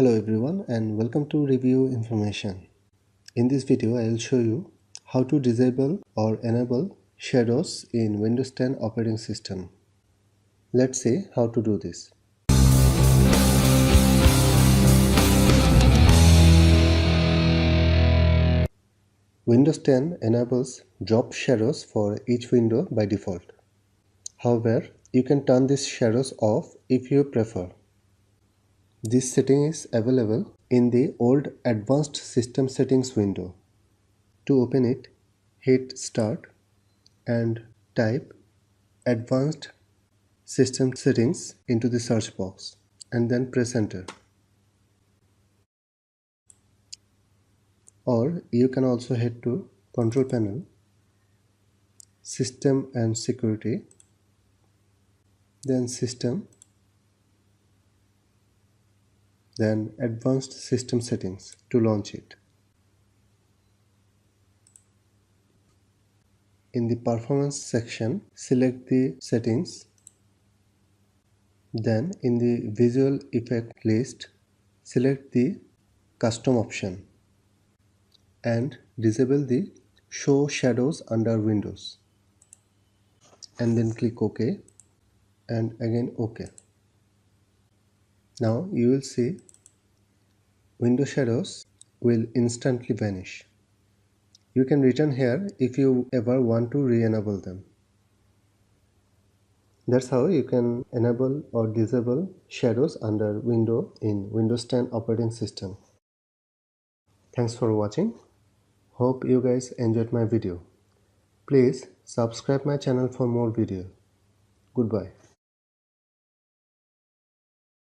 Hello everyone and welcome to Review Information. In this video I will show you how to disable or enable shadows in Windows 10 operating system. Let's see how to do this. Windows 10 enables drop shadows for each window by default. However, you can turn these shadows off if you prefer. This setting is available in the old Advanced System Settings window. To open it, hit Start and type Advanced System Settings into the search box and then press Enter. Or you can also head to Control Panel, System and Security, then System, then Advanced System Settings to launch it. In the Performance section, select the settings. Then in the Visual Effect list, select the Custom option and disable the Show Shadows under Windows. And then click OK and again OK. Now you will see window shadows will instantly vanish. You can return here if you ever want to re-enable them. That's how you can enable or disable shadows under window in Windows 10 operating system. Thanks for watching. Hope you guys enjoyed my video. Please subscribe my channel for more videos. Goodbye.